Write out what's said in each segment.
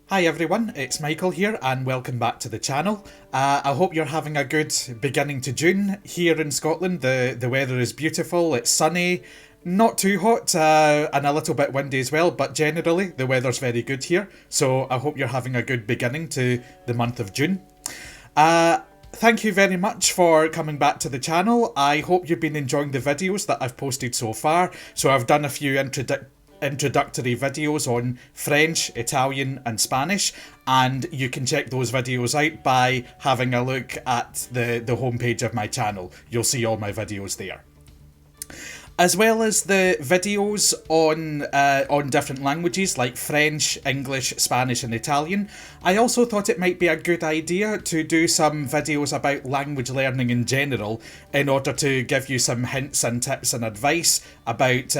Hi everyone, it's Michael here and welcome back to the channel. I hope you're having a good beginning to June. Here in Scotland the weather is beautiful, it's sunny, not too hot and a little bit windy as well, but generally the weather's very good here, so I hope you're having a good beginning to the month of June. Thank you very much for coming back to the channel. I hope you've been enjoying the videos that I've posted so far. So I've done a few introductory videos on French, Italian and Spanish, and you can check those videos out by having a look at the homepage of my channel. You'll see all my videos there. As well as the videos on different languages like French, English, Spanish and Italian, I also thought it might be a good idea to do some videos about language learning in general in order to give you some hints and tips and advice about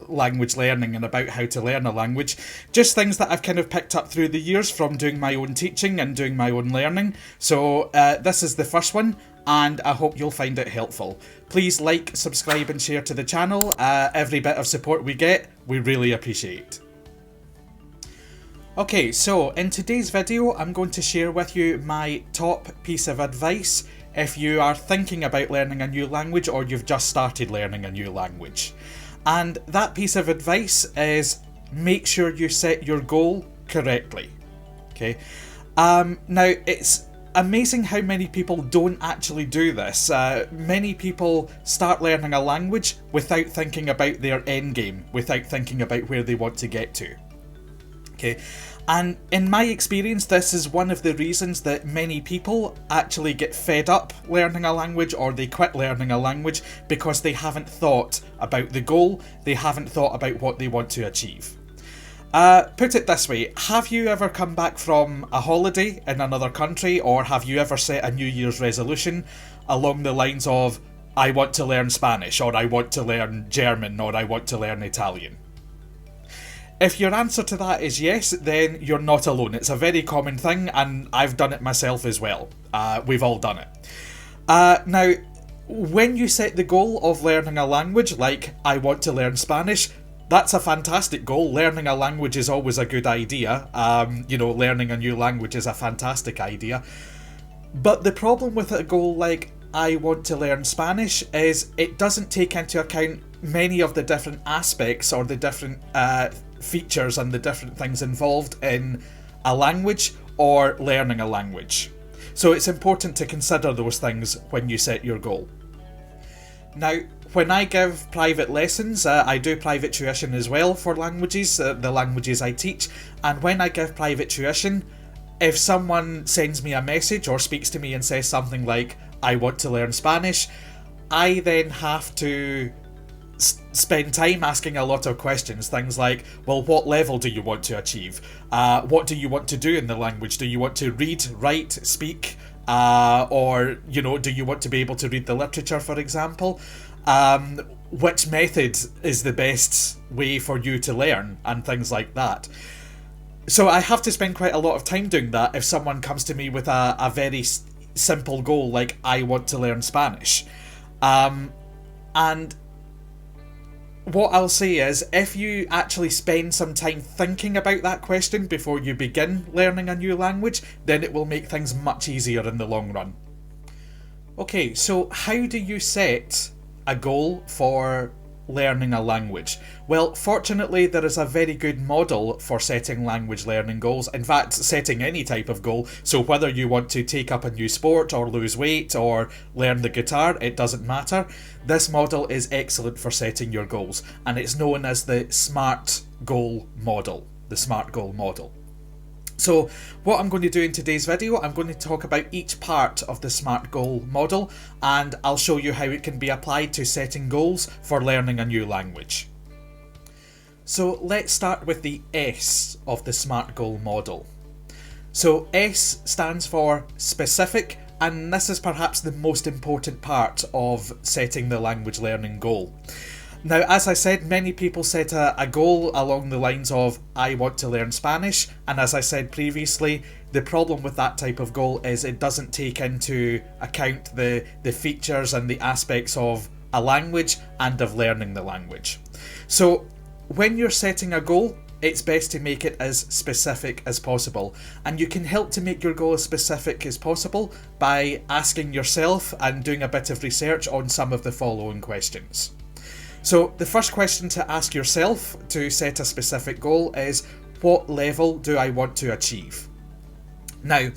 language learning and about how to learn a language. Just things that I've kind of picked up through the years from doing my own teaching and doing my own learning. So this is the first one, and I hope you'll find it helpful. Please like, subscribe and share to the channel. Every bit of support we get, we really appreciate. Okay, so in today's video, I'm going to share with you my top piece of advice if you are thinking about learning a new language or you've just started learning a new language. And that piece of advice is make sure you set your goal correctly. Okay. Now, it's amazing how many people don't actually do this. Many people start learning a language without thinking about their end game, without thinking about where they want to get to. Okay, and in my experience, this is one of the reasons that many people actually get fed up learning a language or they quit learning a language because they haven't thought about the goal, they haven't thought about what they want to achieve. Put it this way, have you ever come back from a holiday in another country, or have you ever set a New Year's resolution along the lines of, I want to learn Spanish, or I want to learn German, or I want to learn Italian? If your answer to that is yes, then you're not alone. It's a very common thing, and I've done it myself as well. We've all done it. Now, when you set the goal of learning a language, like I want to learn Spanish, that's a fantastic goal. Learning a language is always a good idea. Learning a new language is a fantastic idea. But the problem with a goal like I want to learn Spanish is it doesn't take into account many of the different aspects or the different features and the different things involved in a language or learning a language. So it's important to consider those things when you set your goal. Now, when I give private lessons, I do private tuition as well for languages, the languages I teach, and when I give private tuition, if someone sends me a message or speaks to me and says something like, I want to learn Spanish, I then have to spend time asking a lot of questions, things like, well, what level do you want to achieve? What do you want to do in the language? Do you want to read, write, speak? Or do you want to be able to read the literature, for example? Which method is the best way for you to learn, and things like that. So I have to spend quite a lot of time doing that if someone comes to me with a very simple goal like I want to learn Spanish. And what I'll say is, if you actually spend some time thinking about that question before you begin learning a new language, then it will make things much easier in the long run. Okay, so how do you set a goal for learning a language? Well, fortunately there is a very good model for setting language learning goals. In fact, setting any type of goal. So whether you want to take up a new sport or lose weight or learn the guitar, it doesn't matter. This model is excellent for setting your goals, and it's known as the SMART goal model. The SMART goal model. So what I'm going to do in today's video, I'm going to talk about each part of the SMART goal model, and I'll show you how it can be applied to setting goals for learning a new language. So let's start with the S of the SMART goal model. So S stands for specific, and this is perhaps the most important part of setting the language learning goal. Now, as I said, many people set a goal along the lines of, I want to learn Spanish, and as I said previously, the problem with that type of goal is it doesn't take into account the features and the aspects of a language and of learning the language. So when you're setting a goal, it's best to make it as specific as possible. And you can help to make your goal as specific as possible by asking yourself and doing a bit of research on some of the following questions. So the first question to ask yourself to set a specific goal is, what level do I want to achieve? Now,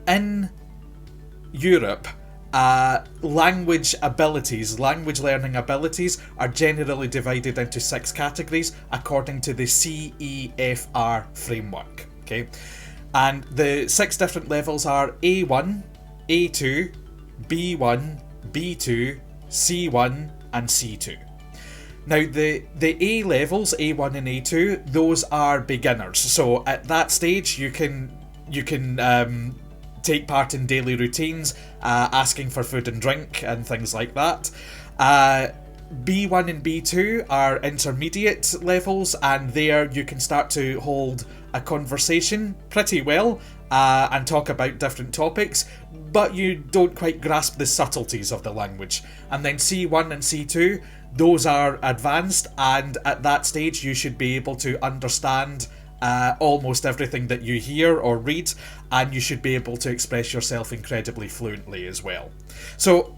in Europe, language learning abilities are generally divided into 6 categories according to the CEFR framework. Okay, and the 6 different levels are A1, A2, B1, B2, C1, and C2. Now the A levels, A1 and A2, those are beginners. So at that stage, you can take part in daily routines, asking for food and drink and things like that. B1 and B2 are intermediate levels, and there you can start to hold a conversation pretty well and talk about different topics, but you don't quite grasp the subtleties of the language. And then C1 and C2, those are advanced, and at that stage you should be able to understand almost everything that you hear or read, and you should be able to express yourself incredibly fluently as well. So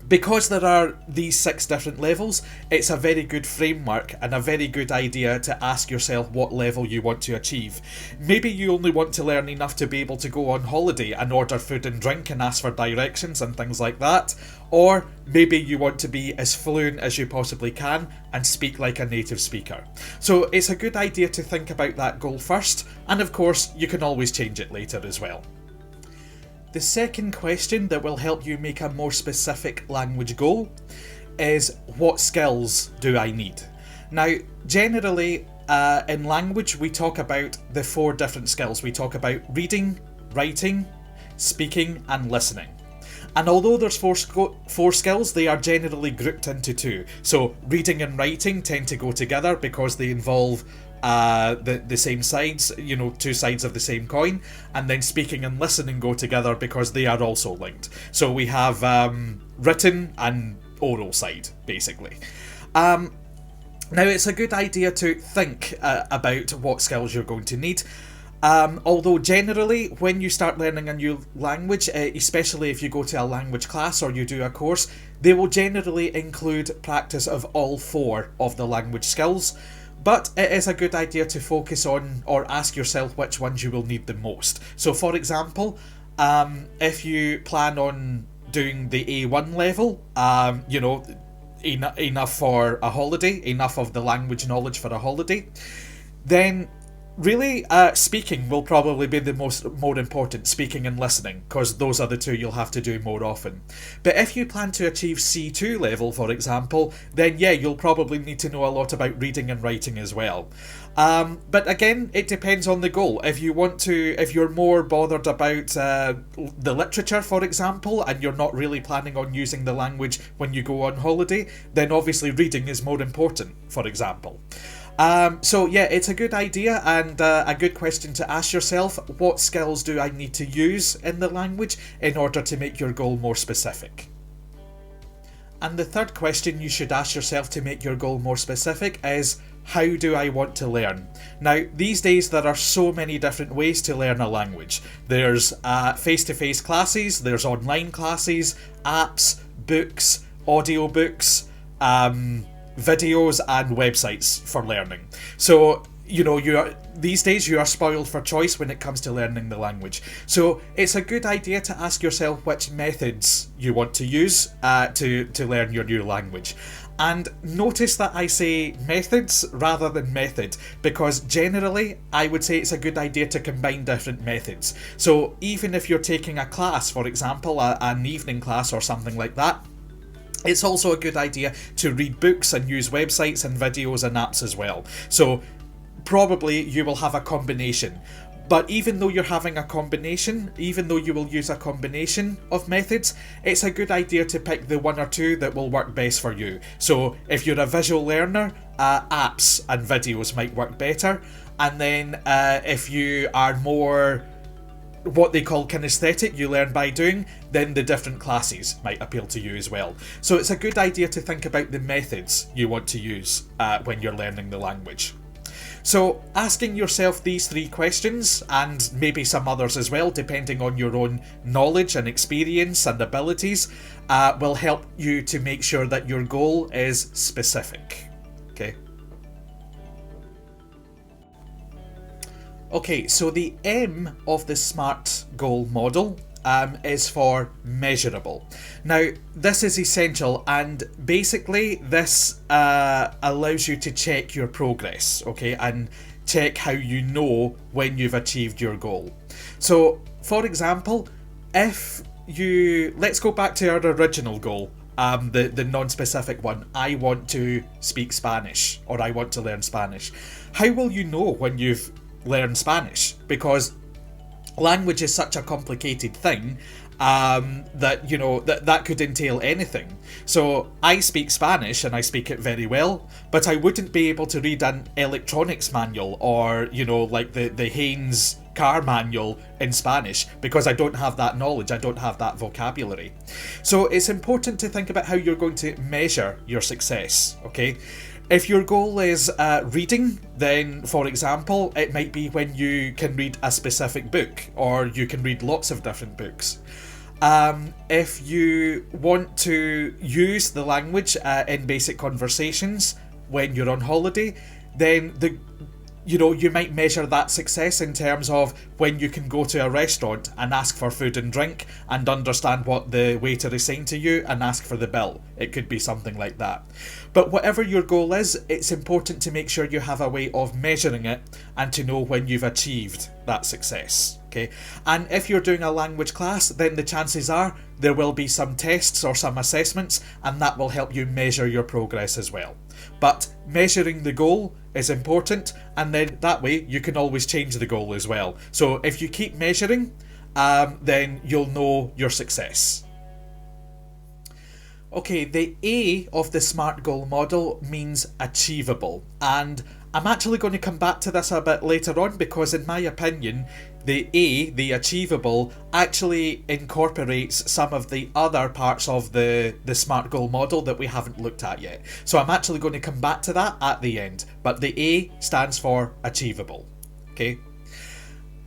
because there are these 6 different levels, it's a very good framework and a very good idea to ask yourself what level you want to achieve. Maybe you only want to learn enough to be able to go on holiday and order food and drink and ask for directions and things like that. Or maybe you want to be as fluent as you possibly can and speak like a native speaker. So it's a good idea to think about that goal first, and of course you can always change it later as well. The second question that will help you make a more specific language goal is, what skills do I need? Now, generally in language we talk about the 4 different skills. We talk about reading, writing, speaking and listening. And although there's 4 skills, they are generally grouped into 2. So reading and writing tend to go together because they involve the same sides, 2 sides of the same coin, and then speaking and listening go together because they are also linked. So we have written and oral side, basically. Now it's a good idea to think about what skills you're going to need. Although generally when you start learning a new language, especially if you go to a language class or you do a course, they will generally include practice of all 4 of the language skills. But it is a good idea to focus on or ask yourself which ones you will need the most. So for example, if you plan on doing the A1 level, enough for a holiday, enough of the language knowledge for a holiday, then really, speaking will probably be the more important, speaking and listening, because those are the 2 you'll have to do more often. But if you plan to achieve C2 level, for example, then yeah, you'll probably need to know a lot about reading and writing as well. But again, it depends on the goal. If you're more bothered about the literature, for example, and you're not really planning on using the language when you go on holiday, then obviously reading is more important, for example. So yeah, it's a good idea and a good question to ask yourself, what skills do I need to use in the language in order to make your goal more specific? And the third question you should ask yourself to make your goal more specific is, how do I want to learn? Now, these days there are so many different ways to learn a language. There's face-to-face classes, there's online classes, apps, books, audiobooks, videos and websites for learning. So these days you are spoiled for choice when it comes to learning the language. So it's a good idea to ask yourself which methods you want to use to learn your new language. And notice that I say methods rather than method, because generally I would say it's a good idea to combine different methods. So even if you're taking a class, for example, an evening class or something like that, it's also a good idea to read books and use websites and videos and apps as well. So probably you will have a combination. But even though you're having a combination, even though you will use a combination of methods, it's a good idea to pick the 1 or 2 that will work best for you. So if you're a visual learner, apps and videos might work better. And then if you are more what they call kinesthetic, you learn by doing, then the different classes might appeal to you as well. So it's a good idea to think about the methods you want to use when you're learning the language. So asking yourself these 3 questions, and maybe some others as well, depending on your own knowledge and experience and abilities, will help you to make sure that your goal is specific. Okay. Okay, so the M of the SMART goal model is for measurable. Now, this is essential, and basically this allows you to check your progress, okay, and check how you know when you've achieved your goal. So, for example, let's go back to our original goal, the non-specific one. I want to speak Spanish, or I want to learn Spanish. How will you know when you've learned Spanish? Because language is such a complicated thing that could entail anything. So I speak Spanish and I speak it very well, but I wouldn't be able to read an electronics manual or, like the Haynes car manual in Spanish, because I don't have that knowledge, I don't have that vocabulary. So it's important to think about how you're going to measure your success, okay? If your goal is reading, then, for example, it might be when you can read a specific book, or you can read lots of different books. If you want to use the language in basic conversations when you're on holiday, then you might measure that success in terms of when you can go to a restaurant and ask for food and drink and understand what the waiter is saying to you and ask for the bill. It could be something like that. But whatever your goal is, it's important to make sure you have a way of measuring it and to know when you've achieved that success. Okay, and if you're doing a language class, then the chances are there will be some tests or some assessments, and that will help you measure your progress as well. But measuring the goal is important, and then that way you can always change the goal as well. So if you keep measuring, then you'll know your success. Okay, the A of the SMART goal model means achievable, and I'm actually going to come back to this a bit later on, because in my opinion, the A, the achievable, actually incorporates some of the other parts of the SMART goal model that we haven't looked at yet. So I'm actually going to come back to that at the end, but the A stands for achievable. Okay.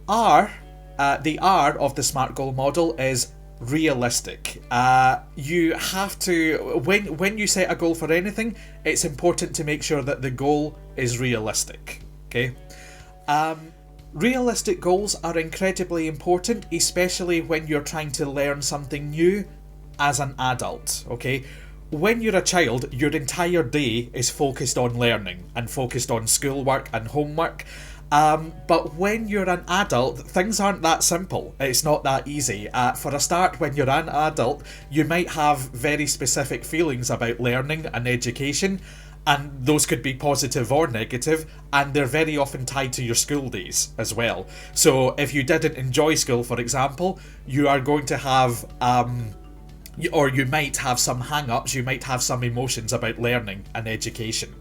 The R of the SMART goal model is realistic. You have to, when you set a goal for anything, it's important to make sure that the goal is realistic. Okay. Realistic goals are incredibly important, especially when you're trying to learn something new as an adult. Okay. When you're a child, your entire day is focused on learning and focused on schoolwork and homework. But when you're an adult, things aren't that simple. It's not that easy. For a start, when you're an adult, you might have very specific feelings about learning and education, and those could be positive or negative, and they're very often tied to your school days as well. So if you didn't enjoy school, for example, you are going to have or you might have some hang-ups, you might have some emotions about learning and education.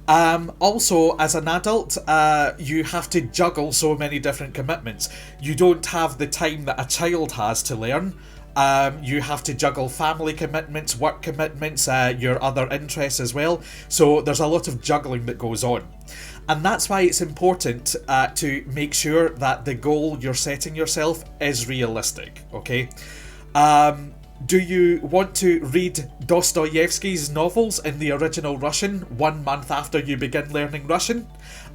Also, as an adult, you have to juggle so many different commitments. You don't have the time that a child has to learn. You have to juggle family commitments, work commitments, your other interests as well. So there's a lot of juggling that goes on. And that's why it's important to make sure that the goal you're setting yourself is realistic, okay? Do you want to read Dostoevsky's novels in the original Russian 1 month after you begin learning Russian?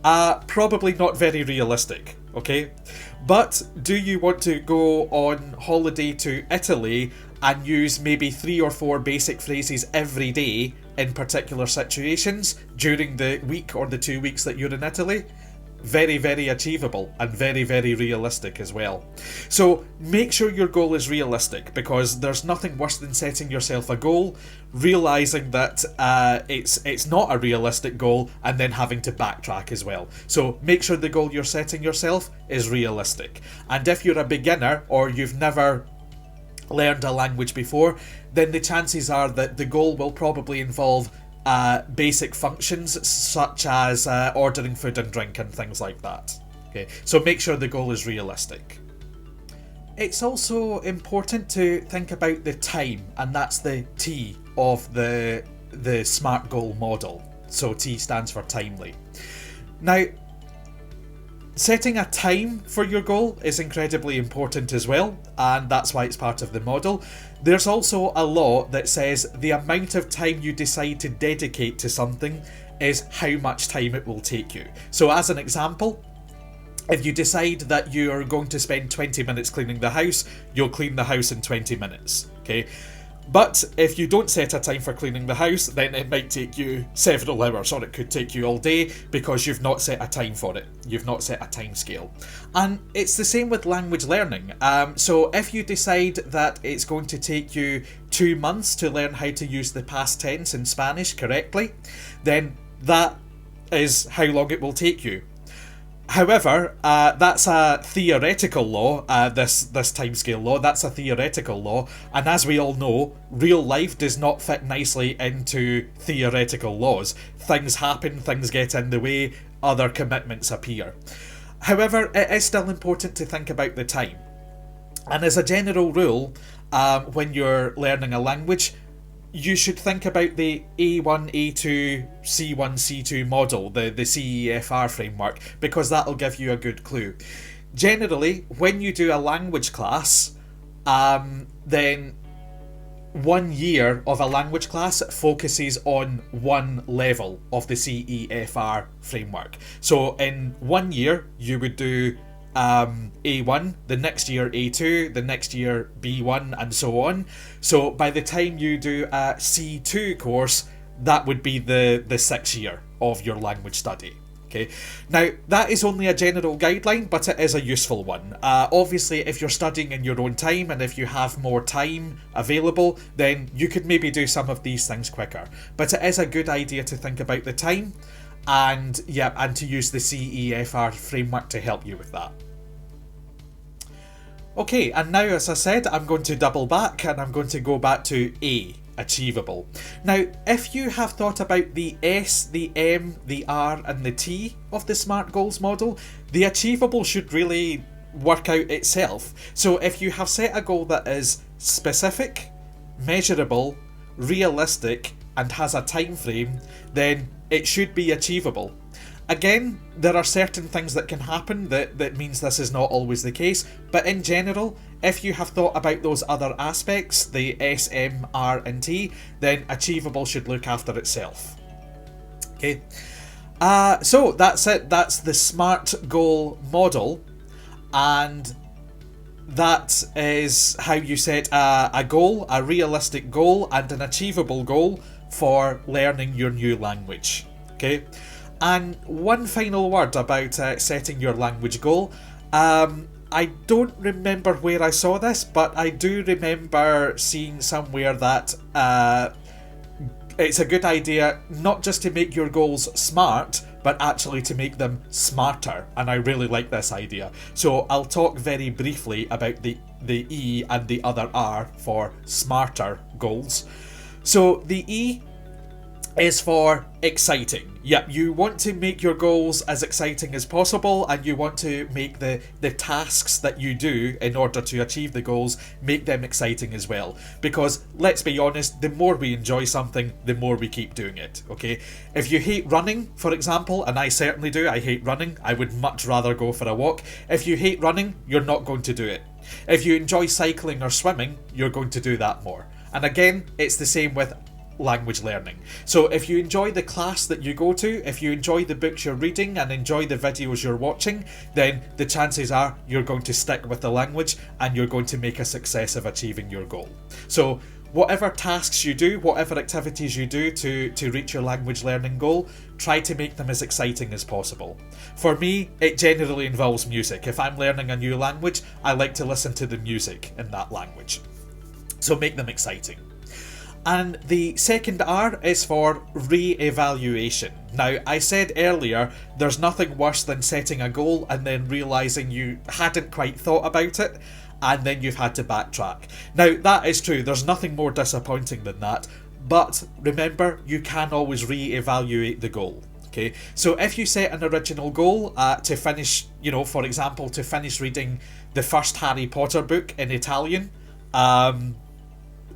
Probably not very realistic, okay? But do you want to go on holiday to Italy and use maybe 3 or 4 basic phrases every day in particular situations during the week or the 2 weeks that you're in Italy? Very, very achievable and very, very realistic as well. So make sure your goal is realistic, because there's nothing worse than setting yourself a goal, realising that it's not a realistic goal, and then having to backtrack as well. So make sure the goal you're setting yourself is realistic. And if you're a beginner or you've never learned a language before, then the chances are that the goal will probably involve basic functions such as ordering food and drink and things like that. Okay, so make sure the goal is realistic. It's also important to think about the time, and that's the T of the SMART goal model. So T stands for timely. Now, Setting a time for your goal is incredibly important as well, and that's why it's part of the model. There's also a law that says the amount of time you decide to dedicate to something is how much time it will take you. So as an example, if you decide that you're going to spend 20 minutes cleaning the house, you'll clean the house in 20 minutes, okay? But if you don't set a time for cleaning the house, then it might take you several hours, or it could take you all day because you've not set a time for it. You've not set a time scale. And it's the same with language learning. So if you decide that it's going to take you 2 months to learn how to use the past tense in Spanish correctly, then that is how long it will take you. However, that's a theoretical law, this timescale law, that's a theoretical law, and as we all know, real life does not fit nicely into theoretical laws. Things happen, things get in the way, other commitments appear. However, it is still important to think about the time. And as a general rule, when you're learning a language, you should think about the A1, A2, C1, C2 model, the CEFR framework, because that'll give you a good clue. Generally, when you do a language class, then 1 year of a language class focuses on one level of the CEFR framework. So in 1 year, you would do A1, the next year A2, the next year B1, and so on. So by the time you do a C2 course, that would be the 6th year of your language study. Okay. Now, that is only a general guideline, but it is a useful one. Obviously, if you're studying in your own time and if you have more time available, then you could maybe do some of these things quicker. But it is a good idea to think about the time and to use the CEFR framework to help you with that. Okay, and now, as I said, I'm going to double back and I'm going to go back to A, achievable. Now, if you have thought about the S, the M, the R and the T of the SMART goals model, the achievable should really work out itself. So if you have set a goal that is specific, measurable, realistic and has a time frame, then it should be achievable. Again, there are certain things that can happen that means this is not always the case, but in general, if you have thought about those other aspects, the S, M, R and T, then achievable should look after itself. Okay, so that's it, that's the SMART goal model, and that is how you set a goal, a realistic goal and an achievable goal for learning your new language. Okay. And one final word about setting your language goal. I don't remember where I saw this, but I do remember seeing somewhere that it's a good idea not just to make your goals smart, but actually to make them smarter. And I really like this idea. So I'll talk very briefly about the E and the other R for smarter goals. So the E is for exciting. Yep, you want to make your goals as exciting as possible, and you want to make the tasks that you do in order to achieve the goals, make them exciting as well. Because let's be honest, the more we enjoy something, the more we keep doing it, okay? If you hate running, for example, and I certainly do, I hate running, I would much rather go for a walk. If you hate running, you're not going to do it. If you enjoy cycling or swimming, you're going to do that more. And again, it's the same with language learning. So if you enjoy the class that you go to, if you enjoy the books you're reading and enjoy the videos you're watching, then the chances are you're going to stick with the language and you're going to make a success of achieving your goal. So whatever tasks you do, whatever activities you do to reach your language learning goal, try to make them as exciting as possible. For me, it generally involves music. If I'm learning a new language, I like to listen to the music in that language. So make them exciting. And the second R is for re-evaluation. Now, I said earlier, there's nothing worse than setting a goal and then realising you hadn't quite thought about it, and then you've had to backtrack. Now, that is true, there's nothing more disappointing than that, but remember, you can always re-evaluate the goal. Okay, so if you set an original goal to finish, for example, to finish reading the first Harry Potter book in Italian,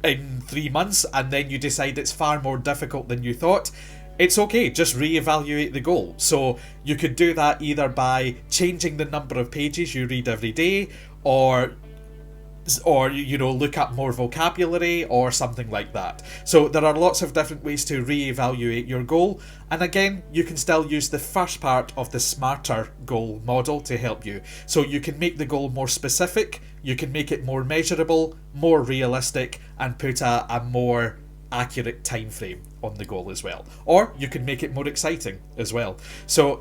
in 3 months, and then you decide it's far more difficult than you thought, it's okay, just reevaluate the goal. So you could do that either by changing the number of pages you read every day, or look up more vocabulary or something like that. So there are lots of different ways to reevaluate your goal, and again, you can still use the first part of the SMARTER goal model to help you. So you can make the goal more specific, you can make it more measurable, more realistic, and put a more accurate time frame on the goal as well. Or you can make it more exciting as well. So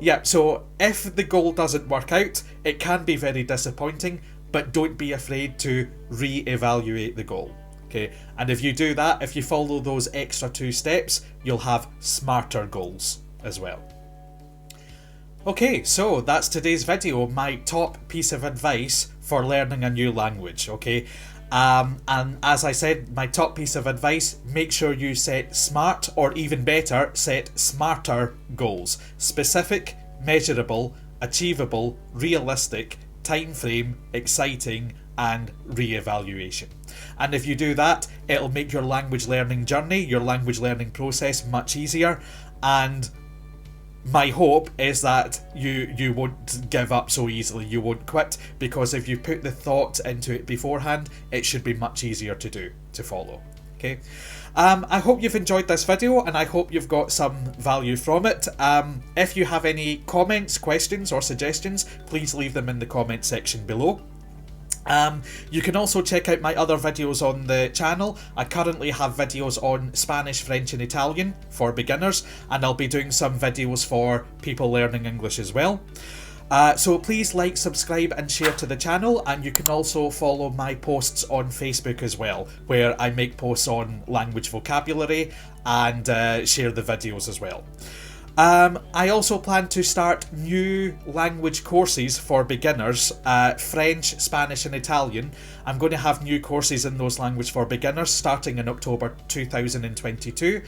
if the goal doesn't work out, it can be very disappointing, but don't be afraid to re-evaluate the goal. Okay, and if you do that, if you follow those extra 2 steps, you'll have smarter goals as well. Okay, so that's today's video, my top piece of advice for learning a new language, okay? And as I said, my top piece of advice, make sure you set SMART, or even better, set SMARTER goals. Specific, measurable, achievable, realistic, time frame, exciting, and re-evaluation. And if you do that, it'll make your language learning journey, your language learning process much easier. And my hope is that you won't give up so easily, you won't quit, because if you put the thought into it beforehand, it should be much easier to follow. Okay, I hope you've enjoyed this video, and I hope you've got some value from it. If you have any comments, questions, or suggestions, please leave them in the comment section below. You can also check out my other videos on the channel. I currently have videos on Spanish, French and Italian for beginners, and I'll be doing some videos for people learning English as well. So please like, subscribe and share to the channel, and you can also follow my posts on Facebook as well, where I make posts on language vocabulary and share the videos as well. I also plan to start new language courses for beginners, French, Spanish and Italian. I'm going to have new courses in those languages for beginners starting in October 2022,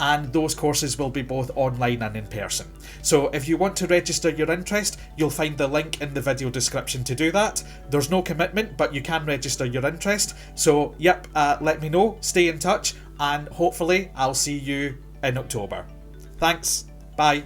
and those courses will be both online and in person. So if you want to register your interest, you'll find the link in the video description to do that. There's no commitment, but you can register your interest. So yep, let me know, stay in touch, and hopefully I'll see you in October. Thanks. Bye.